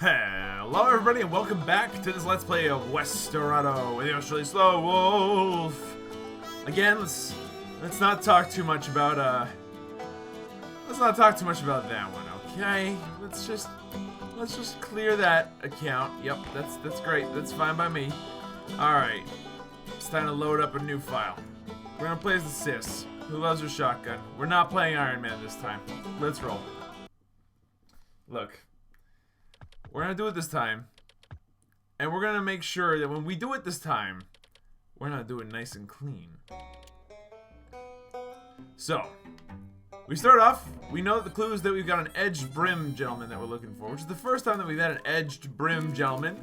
Hello everybody and welcome back to this Let's Play of Westerado with the Australian SlowWolf. Again, let's not talk too much about that one, okay? Let's just clear that account. Yep, that's great. That's fine by me. Alright. It's time to load up a new file. We're gonna play as the sis, who loves her shotgun. We're not playing Iron Man this time. Let's roll. Look. We're gonna do it this time, and we're gonna make sure that when we do it this time, we're gonna do it nice and clean. So, we start off, we know that the clue is that we've got an edged brim gentleman that we're looking for, which is the first time that we've had an edged brim gentleman,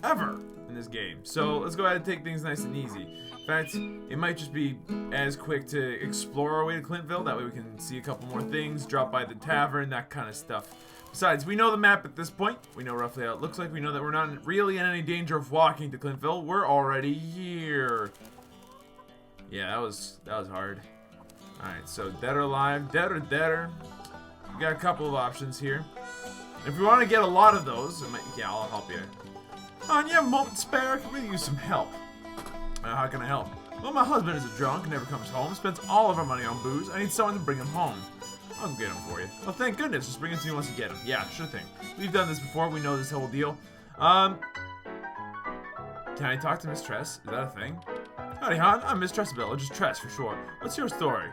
ever in this game. So, let's go ahead and take things nice and easy. In fact, it might just be as quick to explore our way to Clintville, that way we can see a couple more things, drop by the tavern, that kind of stuff. Besides, we know the map at this point. We know roughly how it looks like. We know that we're not really in any danger of walking to Clintville. We're already here. Yeah, that was hard. Alright, so dead or alive, dead or deader. We got a couple of options here. If we want to get a lot of those, yeah, I'll help you. Oh, you have a moment to spare? I could really use some help. How can I help? Well, my husband is a drunk, never comes home, spends all of our money on booze. I need someone to bring him home. I'll get him for you. Oh, thank goodness. Just bring it to me once you get him. Yeah, sure thing. We've done this before. We know this whole deal. Can I talk to Miss Tress? Is that a thing? Howdy, hon. I'm Miss Tressabelle, or just Tress for short. What's your story?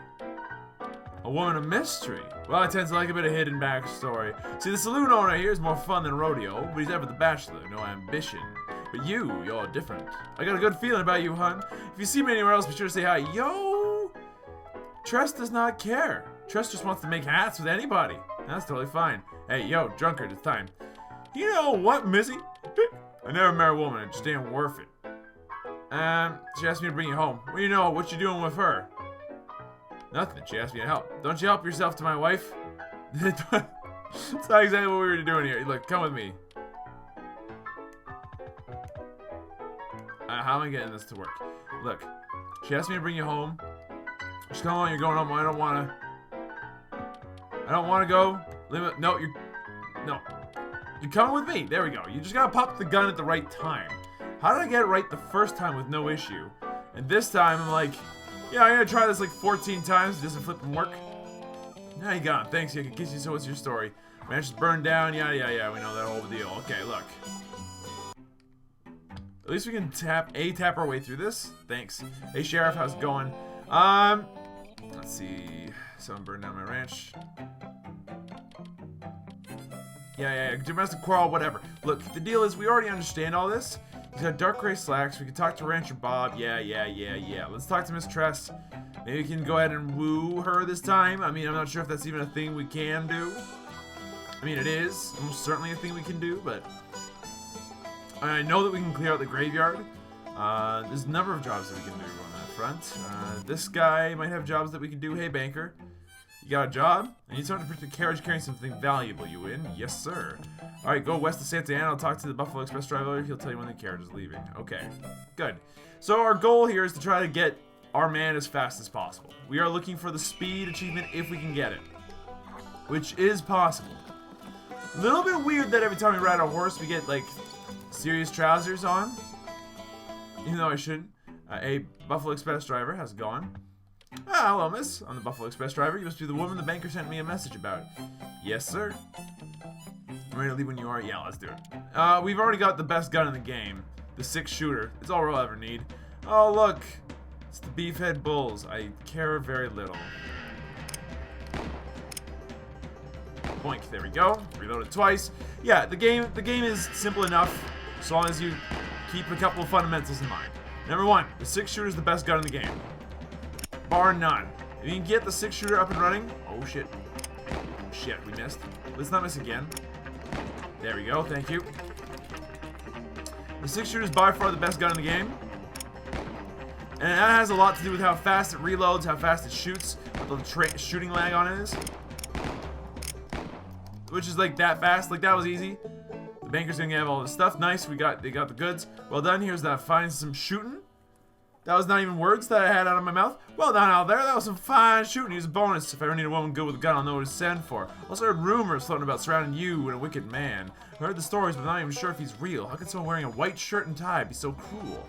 A woman of mystery. Well, I tend to like a bit of hidden backstory. See, the saloon owner here is more fun than rodeo, but he's ever the bachelor, no ambition. But you're different. I got a good feeling about you, hon. If you see me anywhere else, be sure to say hi. Yo! Tress does not care. Tress just wants to make hats with anybody. That's totally fine. Hey, yo, drunkard, it's time. You know what, Missy? I never met a woman, it just ain't worth it. She asked me to bring you home. What do you know? What you doing with her? Nothing, she asked me to help. Don't you help yourself to my wife? That's not exactly what we were doing here. Look, come with me. How am I getting this to work? Look, she asked me to bring you home. Just come on, you're going home. I don't want to go. No, you're coming with me. There we go. You just gotta pop the gun at the right time. How did I get it right the first time with no issue? And this time I'm like, yeah, I'm gonna try this like 14 times. It doesn't flip and work. Now you got it. Thanks. I can kiss you. So what's your story? Managed to burn down. Yeah. We know that whole deal. Okay, look. At least we can tap our way through this. Thanks. Hey, Sheriff, how's it going? Let's see. Someone burned down my ranch. Yeah. Domestic quarrel, whatever. Look, the deal is we already understand all this. He's got dark gray slacks. We can talk to Rancher Bob. Yeah. Let's talk to Miss Tress. Maybe we can go ahead and woo her this time. I mean, I'm not sure if that's even a thing we can do. I mean, it is almost certainly a thing we can do, but I know that we can clear out the graveyard. There's a number of jobs that we can do on that front. This guy might have jobs that we can do. Hey, banker. You got a job? I need someone to protect the carriage carrying something valuable. You in? Yes, sir. Alright, go west of Santa Ana. I'll talk to the Buffalo Express driver. He'll tell you when the carriage is leaving. Okay, good. So our goal here is to try to get our man as fast as possible. We are looking for the speed achievement if we can get it, which is possible. A little bit weird that every time we ride a horse we get, like, serious trousers on. Even though I shouldn't. A Buffalo Express driver, how's it going? Ah, hello, miss. I'm the Buffalo Express driver. You must be the woman the banker sent me a message about. Yes, sir. I'm ready to leave when you are. Yeah, let's do it. We've already got the best gun in the game. The 6-shooter. It's all we'll ever need. Oh, look. It's the Beefhead Bulls. I care very little. Boink. There we go. Reload it twice. Yeah, the game is simple enough as long as you keep a couple of fundamentals in mind. Number one, the 6-shooter is the best gun in the game. Bar none. If you can get the 6-shooter up and running... Oh, shit. Oh, shit, we missed. Let's not miss again. There we go, thank you. The 6-shooter is by far the best gun in the game. And that has a lot to do with how fast it reloads, how fast it shoots, what the shooting lag on it is. Which is like that fast, like that was easy. The banker's gonna have all this stuff. Nice, they got the goods. Well done, here's that. Find some shooting. That was not even words that I had out of my mouth. Well done out there. That was some fine shooting. Use a bonus. If I ever need a woman good with a gun, I'll know what to send for. Also heard rumors floating about surrounding you and a wicked man. I heard the stories, but I'm not even sure if he's real. How could someone wearing a white shirt and tie be so cruel?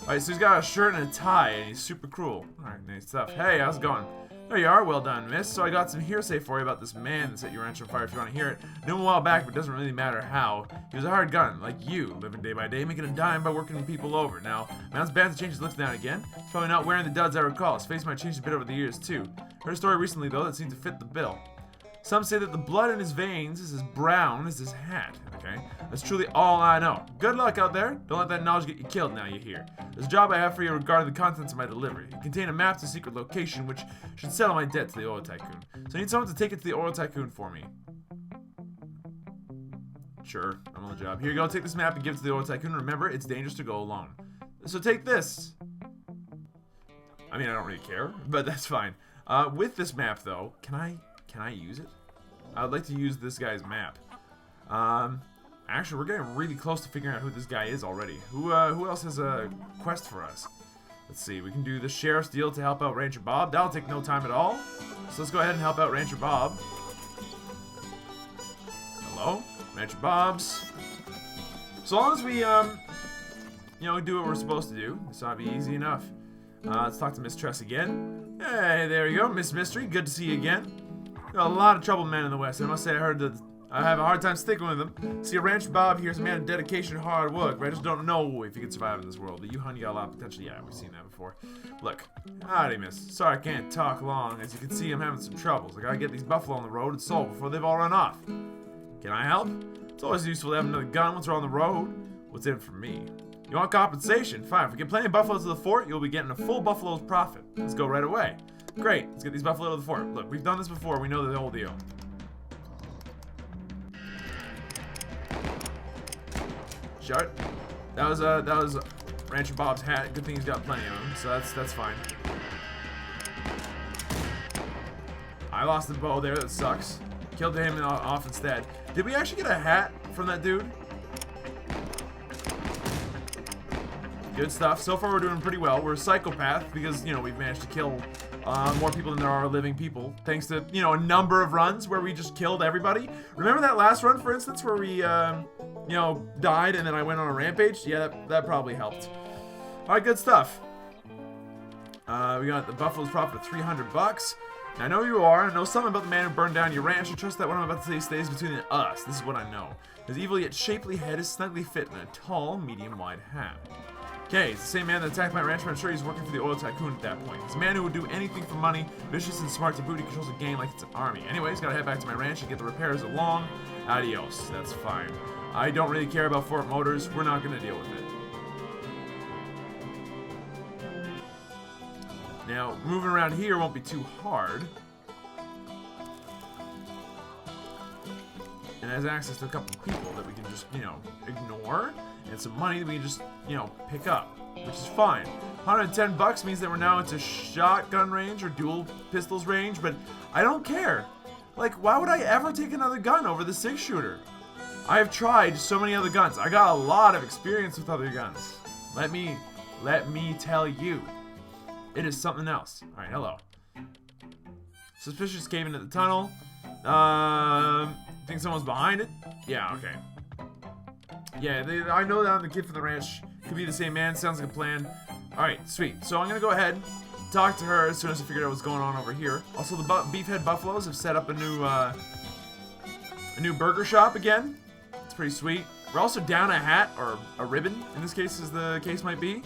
Alright, so he's got a shirt and a tie, and he's super cruel. Alright, nice stuff. Hey, how's it going? There you are. Well done, miss. So I got some hearsay for you about this man that set your ranch on fire if you want to hear it. Knew him a while back, but it doesn't really matter how. He was a hard gun, like you, living day by day, making a dime by working people over. Now, man's bound to change his looks now and again. He's probably not wearing the duds I recall. His face might change a bit over the years, too. Heard a story recently, though, that seemed to fit the bill. Some say that the blood in his veins is as brown as his hat. Okay, that's truly all I know. Good luck out there. Don't let that knowledge get you killed now you hear. There's a job I have for you regarding the contents of my delivery. It contains a map to a secret location which should settle my debt to the oil tycoon. So I need someone to take it to the oil tycoon for me. Sure, I'm on the job. Here you go, take this map and give it to the oil tycoon. Remember, it's dangerous to go alone. So take this. I mean, I don't really care, but that's fine. With this map though, can I use it? I would like to use this guy's map. Actually, we're getting really close to figuring out who this guy is already. Who else has a quest for us? Let's see, we can do the sheriff's deal to help out Rancher Bob. That'll take no time at all. So let's go ahead and help out Rancher Bob. Hello? Rancher Bob's. So long as we, you know, do what we're supposed to do, this ought to be easy enough. Let's talk to Miss Tress again. Hey, there you go, Miss Mystery. Good to see you again. Got a lot of troubled men in the West. I must say I heard that I have a hard time sticking with them. See, a Rancher Bob here is a man of dedication and hard work, but I just don't know if he can survive in this world. But you, honey, got a lot of potential. Yeah, we've seen that before. Look, howdy, miss. Sorry I can't talk long. As you can see, I'm having some troubles. I gotta get these buffalo on the road and sold before they've all run off. Can I help? It's always useful to have another gun once we're on the road. What's in it for me? You want compensation? Fine. If we get plenty of buffaloes to the fort, you'll be getting a full buffalo's profit. Let's go right away. Great. Let's get these buffalo to the fort. Look, we've done this before. We know the whole deal. Shut. That was Rancher Bob's hat. Good thing he's got plenty of them, so that's fine. I lost the bow there. That sucks. Killed him off instead. Did we actually get a hat from that dude? Good stuff. So far we're doing pretty well. We're a psychopath because, you know, we've managed to kill more people than there are living people. Thanks to, you know, a number of runs where we just killed everybody. Remember that last run, for instance, where we, you know, died and then I went on a rampage? Yeah, that probably helped. Alright, good stuff. We got the buffalo's profit of 300 bucks. Now, I know who you are. I know something about the man who burned down your ranch. I trust that what I'm about to say stays between us. This is what I know. His evil yet shapely head is snugly fit in a tall, medium-wide hat. Okay, it's the same man that attacked my ranch, but I'm sure he's working for the oil tycoon at that point. He's a man who would do anything for money, vicious and smart to boot. He controls a gang like it's an army. Anyways, gotta head back to my ranch and get the repairs along. Adios. That's fine. I don't really care about Fort Motors. We're not gonna deal with it. Now, moving around here won't be too hard. And has access to a couple of people that we can just, you know, ignore. And some money that we can just, you know, pick up. Which is fine. 110 bucks means that we're now into shotgun range or dual pistols range. But I don't care. Like, why would I ever take another gun over the 6-shooter? I have tried so many other guns. I got a lot of experience with other guns. Let me tell you. It is something else. Alright, hello. Suspicious cave into the tunnel. Think someone's behind it? Yeah, okay. Yeah, I know that I'm the kid from the ranch. Could be the same man. Sounds like a plan. Alright, sweet. So I'm gonna go ahead, talk to her as soon as I figured out what's going on over here. Also, the Beefhead Buffaloes have set up a new burger shop again. It's pretty sweet. We're also down a hat, or a ribbon, in this case, as the case might be.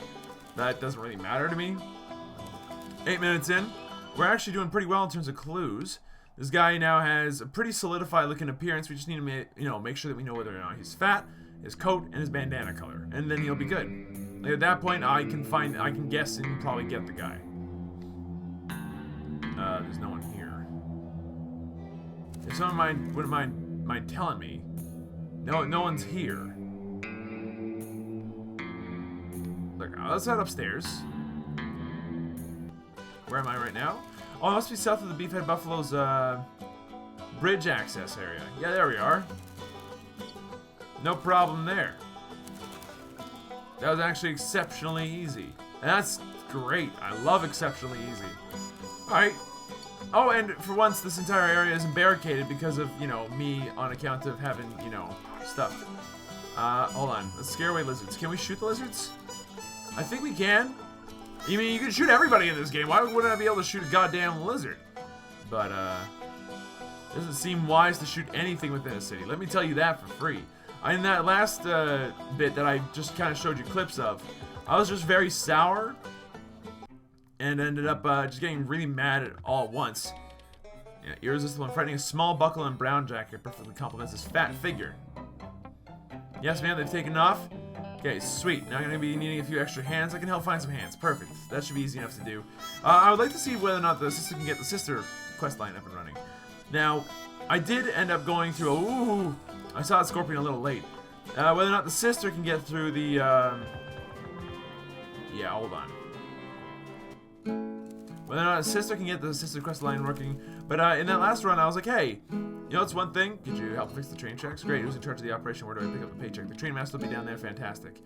That doesn't really matter to me. 8 minutes in. We're actually doing pretty well in terms of clues. This guy now has a pretty solidified looking appearance. We just need to make sure that we know whether or not he's fat, his coat, and his bandana color. And then he'll be good. Like at that point, I can guess and probably get the guy. There's no one here. If someone wouldn't mind telling me. No one's here. Look, let's head upstairs. Where am I right now? Oh, it must be south of the Beefhead Buffalo's bridge access area. Yeah, there we are. No problem there. That was actually exceptionally easy. And that's great. I love exceptionally easy. Alright. Oh, and for once, this entire area isn't barricaded because of, you know, me on account of having, you know, stuff. Hold on. Let's scare away lizards. Can we shoot the lizards? I think we can. I mean, you can shoot everybody in this game. Why wouldn't I be able to shoot a goddamn lizard? But, it doesn't seem wise to shoot anything within a city. Let me tell you that for free. In that last bit that I just kind of showed you clips of, I was just very sour and ended up just getting really mad at all at once. Yeah, irresistible and frightening, a small buckle and brown jacket perfectly complements his fat figure. Yes, ma'am, they've taken off. Okay, sweet. Now I'm going to be needing a few extra hands. I can help find some hands. Perfect. That should be easy enough to do. I would like to see whether or not the sister can get the sister quest line up and running. Now, I did end up going through ooh, I saw that scorpion a little late. Whether or not the sister can get through the, yeah, hold on. Whether or not the sister can get the sister quest line working. But in that last run, I was like, hey, you know, it's one thing. Could you help fix the train tracks? Great. Who's in charge of the operation? Where do I pick up the paycheck? The train master will be down there. Fantastic.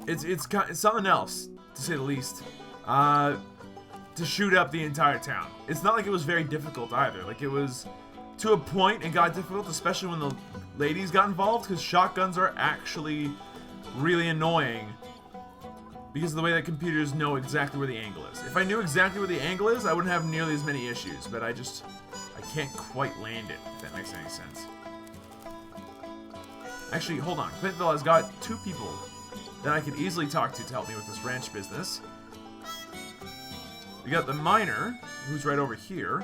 It's something else, to say the least. To shoot up the entire town. It's not like it was very difficult either. Like, it was to a point and got difficult, especially when the ladies got involved, because shotguns are actually really annoying because of the way that computers know exactly where the angle is. If I knew exactly where the angle is, I wouldn't have nearly as many issues, but I can't quite land it, if that makes any sense. Actually, hold on. Clintonville has got 2 people that I could easily talk to help me with this ranch business. We got the miner, who's right over here.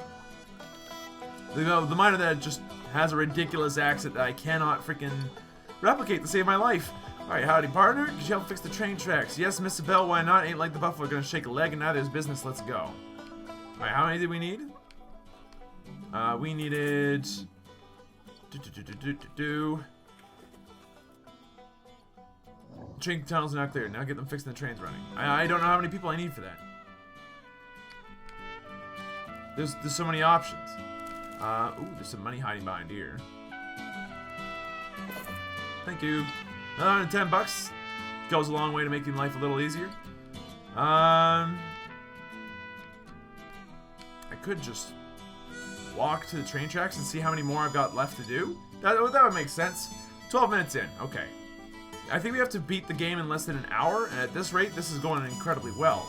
The miner that just has a ridiculous accent that I cannot freaking replicate to save my life. Alright, howdy partner. Could you help fix the train tracks? Yes, Miss Bell, why not? Ain't like the buffalo gonna shake a leg and neither is business. Let's go. Alright, how many did we need? We needed... Train tunnels are not clear. Now get them fixed and the train's running. I don't know how many people I need for that. There's so many options. Ooh, there's some money hiding behind here. Thank you. Another $10 goes a long way to making life a little easier. I could just walk to the train tracks and see how many more I've got left to do. That would make sense. 12 minutes in. Okay. I think we have to beat the game in less than an hour, and at this rate, this is going incredibly well.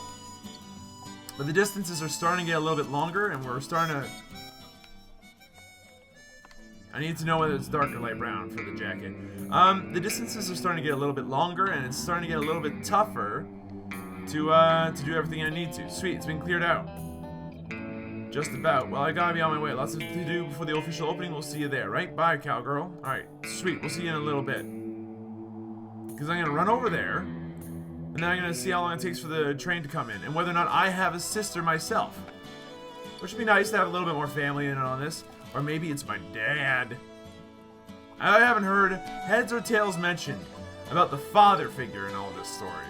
But the distances are starting to get a little bit longer, and we're starting to... I need to know whether it's dark or light brown for the jacket. The distances are starting to get a little bit longer, and it's starting to get a little bit tougher to do everything I need to. Sweet, it's been cleared out. Just about. Well, I gotta be on my way. Lots to do before the official opening. We'll see you there, right? Bye, cowgirl. Alright, sweet. We'll see you in a little bit. Because I'm gonna run over there, and then I'm gonna see how long it takes for the train to come in, and whether or not I have a sister myself. Which would be nice to have a little bit more family in on this. Or maybe it's my dad. I haven't heard heads or tails mentioned about the father figure in all this story.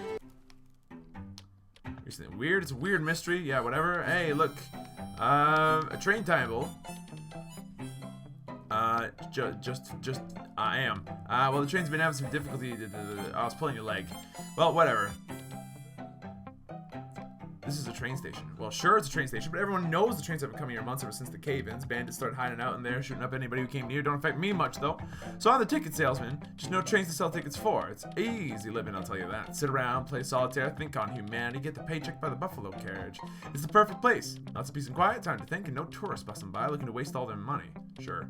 Isn't it weird? It's a weird mystery. Yeah, whatever. Hey, look. A train table. I am. Well, the train's been having some difficulty. I was pulling your leg. Well, whatever. This is a train station. Well, sure, it's a train station, but everyone knows the trains haven't come here months ever since the cave-ins. Bandits started hiding out in there, shooting up anybody who came near. Don't affect me much, though. So I'm the ticket salesman. Just no trains to sell tickets for. It's easy living, I'll tell you that. Sit around, play solitaire, think on humanity, get the paycheck by the buffalo carriage. It's the perfect place. Lots of peace and quiet, time to think, and no tourists busting by looking to waste all their money. Sure.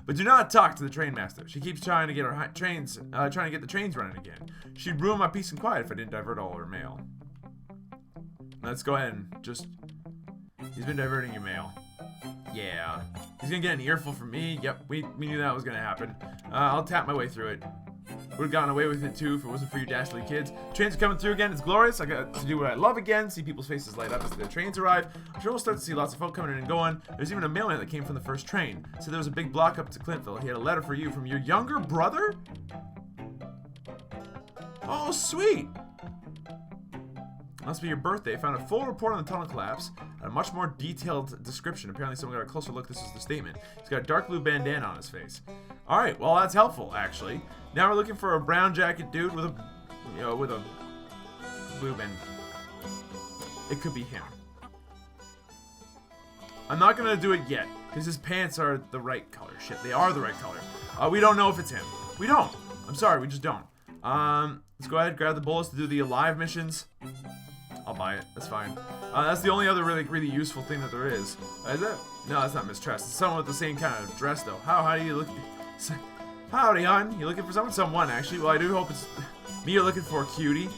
But do not talk to the train master. She keeps trying to get our trains, trying to get the trains running again. She'd ruin my peace and quiet if I didn't divert all of her mail. Let's go ahead and just... He's been diverting your mail. Yeah. He's gonna get an earful from me. Yep, we knew that was gonna happen. I'll tap my way through it. Would've gotten away with it too if it wasn't for you dastardly kids. Trains are coming through again. It's glorious. I got to do what I love again. See people's faces light up as the trains arrive. I'm sure we'll start to see lots of folk coming in and going. There's even a mailman that came from the first train. So there was a big block up to Clintonville. He had a letter for you from your younger brother? Oh, sweet. Must be your birthday. Found a full report on the tunnel collapse and a much more detailed description. Apparently someone got a closer look. This is the statement. He's got a dark blue bandana on his face. Alright, well that's helpful actually. Now we're looking for a brown jacket dude with a blue bin. It could be him. I'm not gonna do it yet, because his pants are the right color. Shit, they are the right color. We don't know if it's him. We don't. I'm sorry, we just don't. Let's go ahead and grab the bullets to do the alive missions. I'll buy it. That's fine. That's the only other really useful thing that there is. Is that? No, that's not mistrust. It's someone with the same kind of dress, though. How do you look? Howdy, hon. You looking for someone? Someone, actually. Well, I do hope it's me you're looking for, cutie.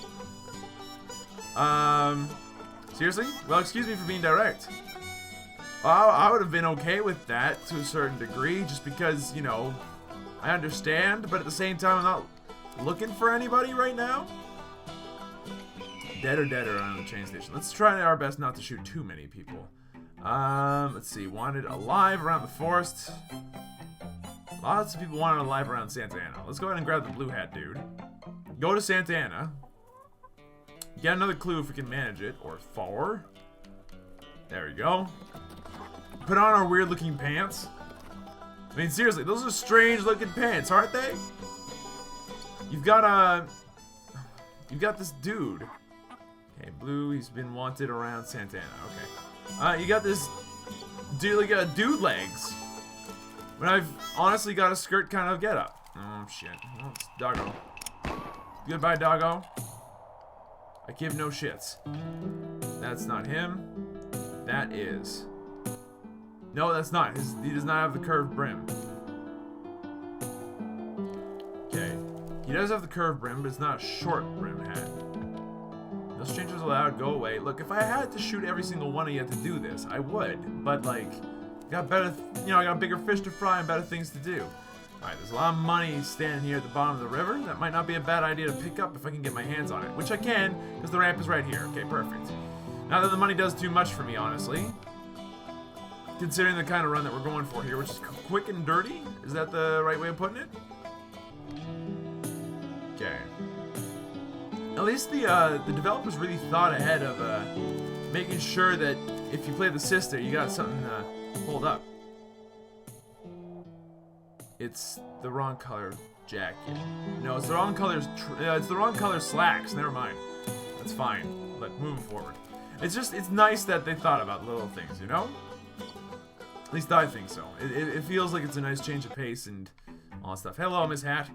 Seriously? Well, excuse me for being direct. I would have been okay with that to a certain degree, just because, you know, I understand, but at the same time, I'm not looking for anybody right now. Dead or deader on the train station. Let's try our best not to shoot too many people. Let's see. Wanted alive around the forest. Lots of people wanted alive around Santa Ana. Let's go ahead and grab the blue hat dude. Go to Santa Ana. Get another clue if we can manage it. Or 4. There we go. Put on our weird looking pants. I mean, seriously, those are strange looking pants, aren't they? You've got this dude. Okay, blue, he's been wanted around Santa Ana. Okay. You got this dude, like, dude legs. When I've honestly got a skirt kind of getup. Oh, shit. Oh, it's doggo. Goodbye, doggo. I give no shits. That's not him. That is. No, that's not. He does not have the curved brim. Okay. He does have the curved brim, but it's not a short brim hat. No strangers allowed. Go away. Look, if I had to shoot every single one of you to do this, I would. But, like, I got bigger fish to fry and better things to do. Alright, there's a lot of money standing here at the bottom of the river. That might not be a bad idea to pick up if I can get my hands on it. Which I can, because the ramp is right here. Okay, perfect. Not that the money does too much for me, honestly. Considering the kind of run that we're going for here, which is quick and dirty. Is that the right way of putting it? Okay. At least the developers really thought ahead of making sure that if you play the sister, you got something to hold up. It's the wrong color jacket. No, it's the wrong color. It's the wrong color slacks. Never mind. That's fine. But moving forward, it's nice that they thought about little things, you know. At least I think so. It feels like it's a nice change of pace and all that stuff. Hello, Miss Hat.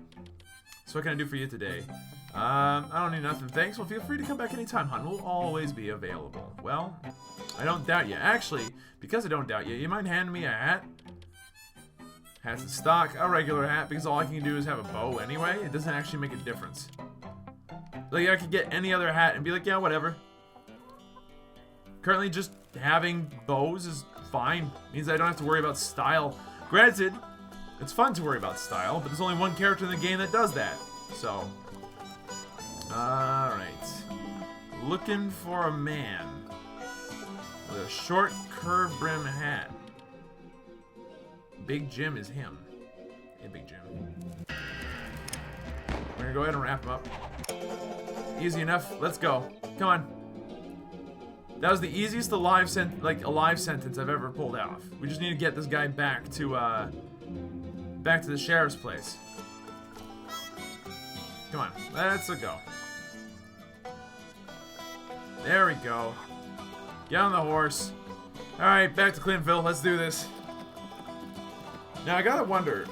So what can I do for you today? I don't need nothing, thanks. Well, feel free to come back anytime, hon. We'll always be available. Well, I don't doubt you. Actually, because I don't doubt you, you mind handing me a hat? Hat's in stock. A regular hat, because all I can do is have a bow anyway. It doesn't actually make a difference. Like, I could get any other hat and be like, yeah, whatever. Currently, just having bows is fine. Means I don't have to worry about style. Granted, it's fun to worry about style, but there's only one character in the game that does that. So, alright. Looking for a man with a short, curved brim hat. Big Jim is him. Hey, Big Jim. We're gonna go ahead and wrap him up. Easy enough. Let's go. Come on. That was the easiest alive sentence I've ever pulled off. We just need to get this guy back to the sheriff's place. Come on, let's go. There we go. Get on the horse. All right, back to Clintonville. Let's do this. Now I gotta wonder,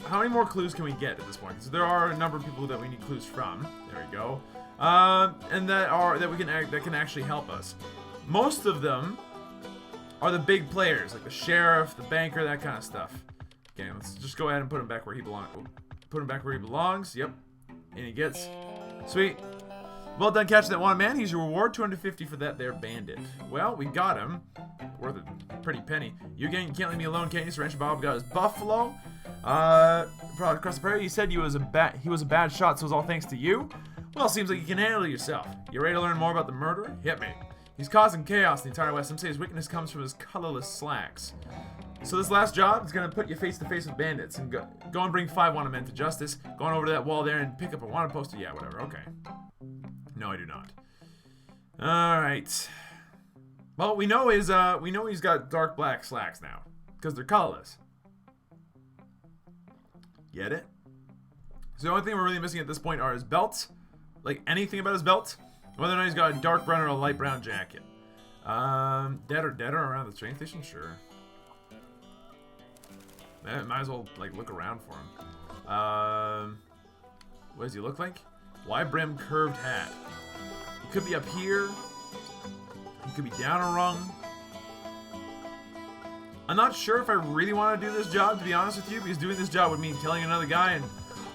how many more clues can we get at this point? Because there are a number of people that we need clues from. There we go. And that can actually help us. Most of them are the big players, like the sheriff, the banker, that kind of stuff. Okay, let's just go ahead and put him back where he belongs. Put him back where he belongs. Yep, and he gets sweet. Well done catching that one man. He's your reward, 250 for that there bandit. Well, we got him. Worth a pretty penny. You can't leave me alone, can't you? Rancher Bob got his buffalo. Across the prairie, he said he was a bad shot, so it was all thanks to you. Well, seems like you can handle it yourself. You ready to learn more about the murderer? Hit me. He's causing chaos in the entire West. Some say his weakness comes from his colorless slacks. So this last job is going to put you face to face with bandits and go and bring 5 wanted men to justice. Going over to that wall there and pick up a wanted poster. Yeah, whatever. Okay. No, I do not. All right. Well, we know he's got dark black slacks now because they're colorless. Get it? So the only thing we're really missing at this point are his belts. Like anything about his belt. Whether or not he's got a dark brown or a light brown jacket. Dead or around the train station? Sure. Might as well, like, look around for him. What does he look like? Wide brim curved hat. He could be up here. He could be down a rung. I'm not sure if I really want to do this job, to be honest with you, because doing this job would mean killing another guy and...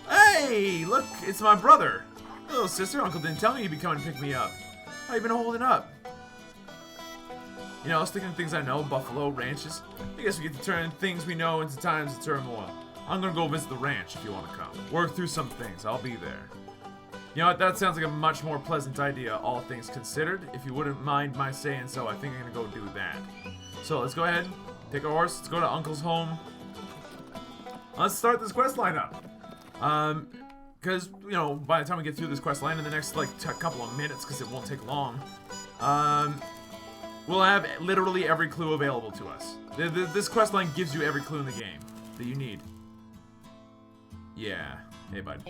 Hey! Look! It's my brother! Little sister, Uncle didn't tell me he'd be coming to pick me up. How you been holding up? You know, sticking to things I know, Buffalo, ranches. I guess we get to turn things we know into times of turmoil. I'm gonna go visit the ranch if you want to come. Work through some things. I'll be there. You know what? That sounds like a much more pleasant idea, all things considered. If you wouldn't mind my saying so, I think I'm gonna go do that. So, let's go ahead. Take our horse. Let's go to Uncle's home. Let's start this quest line up. Because, you know, by the time we get through this quest line in the next, like, couple of minutes, because it won't take long, we'll have literally every clue available to us. This quest line gives you every clue in the game that you need. Yeah. Hey, bud.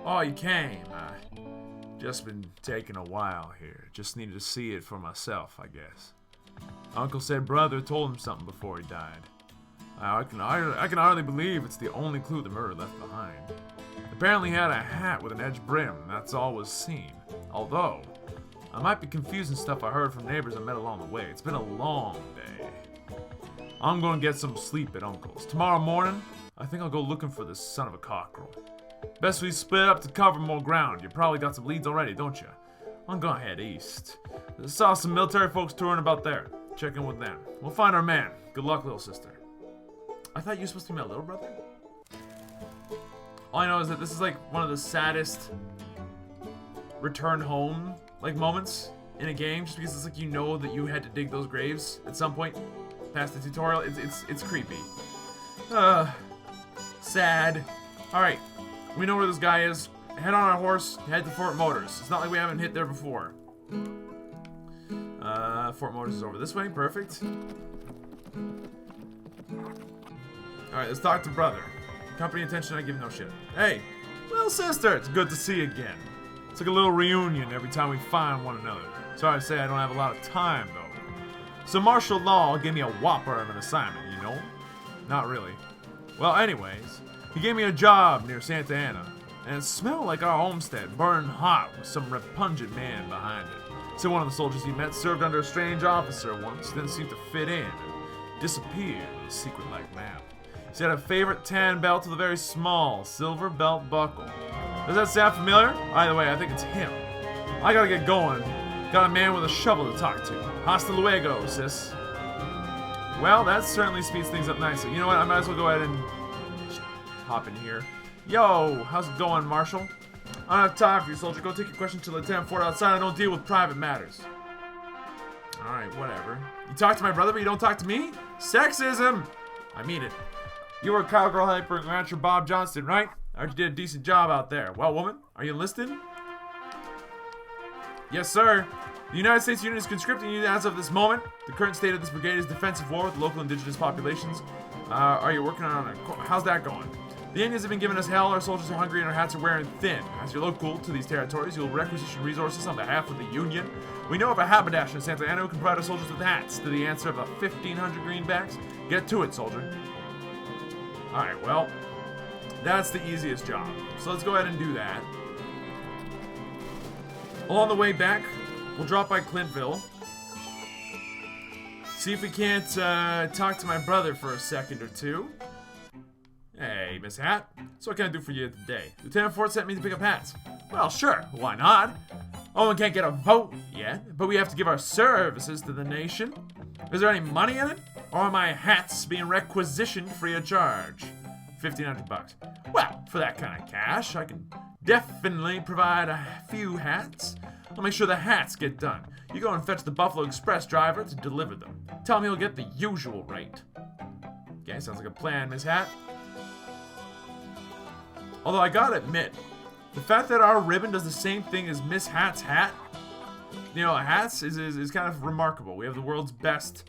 Oh, you came. Just been taking a while here. Just needed to see it for myself, I guess. Uncle said brother told him something before he died. I can hardly believe it's the only clue the murder left behind. Apparently he had a hat with an edged brim, that's all was seen. Although, I might be confusing stuff I heard from neighbors I met along the way. It's been a long day. I'm gonna get some sleep at Uncle's. Tomorrow morning, I think I'll go looking for this son of a cockerel. Best we split up to cover more ground. You probably got some leads already, don't you? I'm gonna head east. Saw some military folks touring about there. Check in with them. We'll find our man. Good luck, little sister. I thought you were supposed to be my little brother? All I know is that this is like one of the saddest return home like moments in a game, just because it's like you know that you had to dig those graves at some point past the tutorial. It's creepy. Sad. Alright, we know where this guy is. Head on our horse, head to Fort Motors. It's not like we haven't hit there before. Fort Motors is over this way, perfect. Alright, let's talk to brother. Company attention, I give no shit. Hey, little sister, it's good to see you again. It's like a little reunion every time we find one another. Sorry to say I don't have a lot of time, though. So martial law gave me a whopper of an assignment, you know? Not really. Well, anyways, he gave me a job near Santa Ana, and it smelled like our homestead, burning hot with some repugnant man behind it. So one of the soldiers he met served under a strange officer once, didn't seem to fit in, and disappeared with a secret-like map. He had a favorite tan belt with a very small silver belt buckle. Does that sound familiar? Either way, I think it's him. I gotta get going. Got a man with a shovel to talk to. Hasta luego, sis. Well, that certainly speeds things up nicely. You know what? I might as well go ahead and just hop in here. Yo, how's it going, Marshal? I don't have time for you, soldier. Go take your question to Lieutenant Ford outside. I don't deal with private matters. Alright, whatever. You talk to my brother, but you don't talk to me? Sexism! I mean it. You were a cowgirl helper and rancher Bob Johnston, right? I heard you did a decent job out there. Well, woman, are you enlisted? Yes, sir. The United States Union is conscripting you as of this moment. The current state of this brigade is defensive war with local indigenous populations. Are you working on a... How's that going? The Indians have been giving us hell, our soldiers are hungry, and our hats are wearing thin. As you're local to these territories, you'll requisition resources on behalf of the Union. We know of a haberdasher in Santa Ana who can provide our soldiers with hats. To the answer of a 1,500 greenbacks? Get to it, soldier. Alright, well, that's the easiest job. So let's go ahead and do that. Along the way back, we'll drop by Clintville. See if we can't talk to my brother for a second or two. Hey, Miss Hat. So what can I do for you today? Lieutenant Ford sent me to pick up hats. Well, sure. Why not? Owen can't get a vote yet, but we have to give our services to the nation. Is there any money in it? Or are my hats being requisitioned free of charge? 1,500 bucks. Well, for that kind of cash, I can definitely provide a few hats. I'll make sure the hats get done. You go and fetch the Buffalo Express driver to deliver them. Tell him he'll get the usual rate. Okay, sounds like a plan, Miss Hat. Although I gotta admit, the fact that our ribbon does the same thing as Miss Hat's hat, you know, hats is kind of remarkable. We have the world's best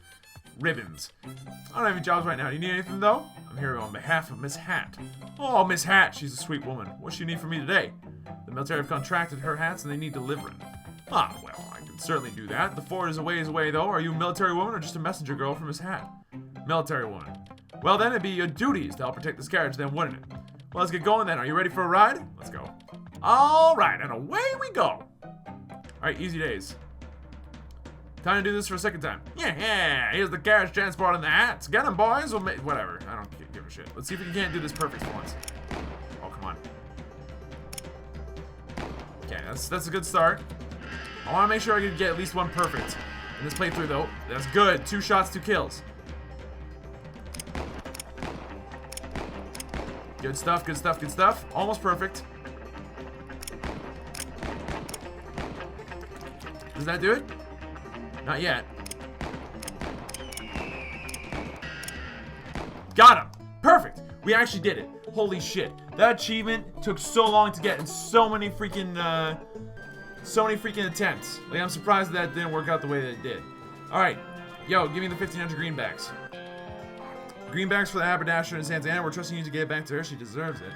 ribbons. I don't have any jobs right now. Do you need anything, though? I'm here on behalf of Miss Hat. Oh, Miss Hat, she's a sweet woman. What does she need from me today? The military have contracted her hats and they need delivering. Ah, well, I can certainly do that. The fort is a ways away, though. Are you a military woman or just a messenger girl from Miss Hat? Military woman. Well, then it'd be your duties to help protect this carriage, then, wouldn't it? Well, let's get going, then. Are you ready for a ride? Let's go. All right, and away we go. All right, easy days. Time to do this for a second time. Yeah, here's the carriage transport and the hats. Get them, boys. Whatever. I don't give a shit. Let's see if we can't do this perfect for once. Oh, come on. Okay, that's a good start. I want to make sure I can get at least one perfect in this playthrough, though. That's good. 2 shots, 2 kills. Good stuff, good stuff, good stuff. Almost perfect. Does that do it? Not yet. Got him! Perfect! We actually did it. Holy shit. That achievement took so long to get in so many freaking attempts. Like, I'm surprised that didn't work out the way that it did. Alright. Yo, give me the 1,500 greenbacks. Greenbacks for the haberdasher in Santa Ana. We're trusting you to get it back to her. She deserves it.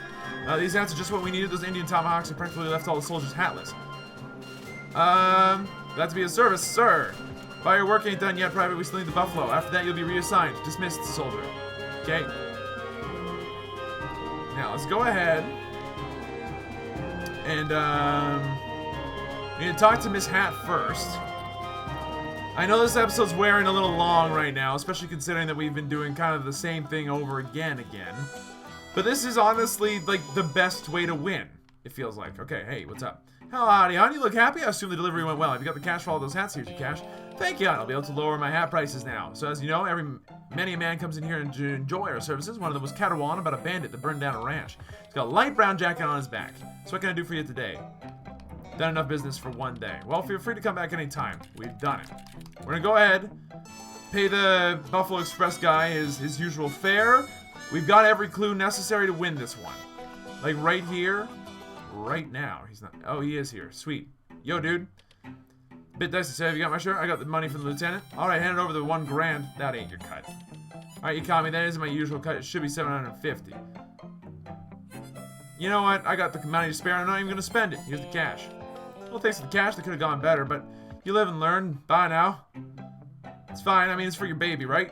These hats are just what we needed. Those Indian tomahawks have practically left all the soldiers hatless. Glad to be of service, sir. While your work ain't done yet, Private, we still need the buffalo. After that, you'll be reassigned. Dismissed, soldier. Okay. Now, let's go ahead. And, we need to talk to Miss Hat first. I know this episode's wearing a little long right now, especially considering that we've been doing kind of the same thing over again. But this is honestly, like, the best way to win, it feels like. Okay, hey, what's up? Howdy, hon. You look happy? I assume the delivery went well. Have you got the cash for all those hats? Here's your cash. Thank you, hon. I'll be able to lower my hat prices now. So as you know, many a man comes in here to enjoy our services. One of them was Catawan about a bandit that burned down a ranch. He's got a light brown jacket on his back. So what can I do for you today? Done enough business for one day. Well, feel free to come back anytime. We've done it. We're gonna go ahead, pay the Buffalo Express guy his usual fare. We've got every clue necessary to win this one. Like right here, right now. He's not. Oh, he is here. Sweet. Yo, dude. Bit dicey. Say, have you got my shirt? I got the money from the lieutenant. All right, hand it over the 1 grand. That ain't your cut. All right, you caught me. That isn't my usual cut. It should be 750. You know what? I got the money to spare. I'm not even gonna spend it. Here's the cash. Well, thanks for the cash. That could have gone better, but you live and learn. Bye now. It's fine. I mean, it's for your baby, right?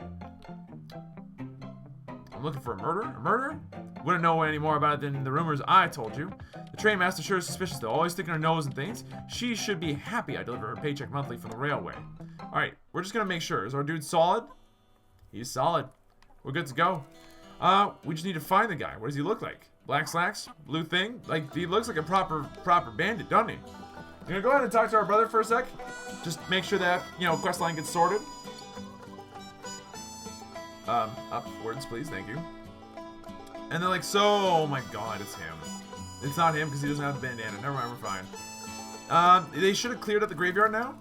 I'm looking for a murder? A murder? Wouldn't know any more about it than the rumors I told you. The train master sure is suspicious, though. Always sticking her nose in things. She should be happy I deliver her paycheck monthly from the railway. Alright, we're just gonna make sure. Is our dude solid? He's solid. We're good to go. We just need to find the guy. What does he look like? Black slacks? Blue thing? Like, he looks like a proper bandit, doesn't he? You gonna go ahead and talk to our brother for a sec? Just make sure that, you know, quest line gets sorted. Upwards, please, thank you. And they're like, so, oh my god, it's him. It's not him because he doesn't have the bandana. Never mind, we're fine. They should have cleared up the graveyard now.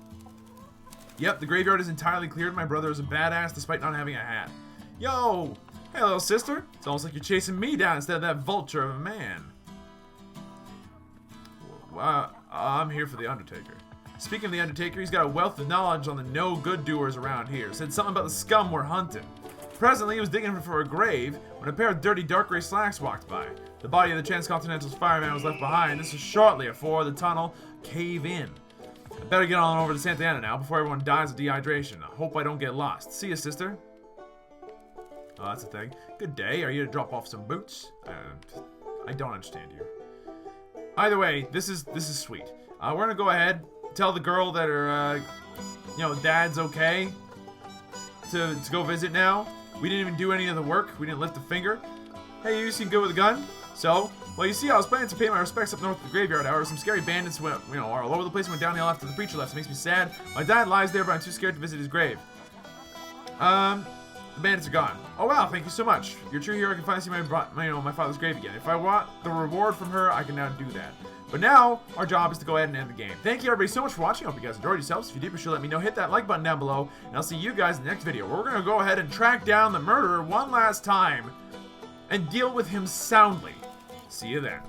Yep, the graveyard is entirely cleared. My brother is a badass despite not having a hat. Yo! Hey, little sister. It's almost like you're chasing me down instead of that vulture of a man. I'm here for the Undertaker. Speaking of the Undertaker, he's got a wealth of knowledge on the no-good doers around here. Said something about the scum we're hunting. Presently, he was digging for a grave when a pair of dirty dark gray slacks walked by. The body of the Transcontinental's fireman was left behind. This is shortly before the tunnel cave in. I better get on over to Santa Ana now before everyone dies of dehydration. I hope I don't get lost. See ya, sister. Oh, that's a thing. Good day. Are you to drop off some boots? I don't understand you. Either way, this is sweet. We're gonna go ahead, tell the girl that her, dad's okay to go visit now. We didn't even do any of the work. We didn't lift a finger. Hey, you seem good with a gun. So, well, you see, I was planning to pay my respects up north of the graveyard. However, some scary bandits went, are all over the place. Went downhill after the preacher left. It makes me sad. My dad lies there, but I'm too scared to visit his grave. The bandits are gone. Oh wow, thank you so much. You're a true hero. I can finally see my father's grave again. If I want the reward from her, I can now do that. But now, our job is to go ahead and end the game. Thank you everybody so much for watching. I hope you guys enjoyed yourselves. If you did, be sure to let me know. Hit that like button down below. And I'll see you guys in the next video, where we're going to go ahead and track down the murderer one last time and deal with him soundly. See you then.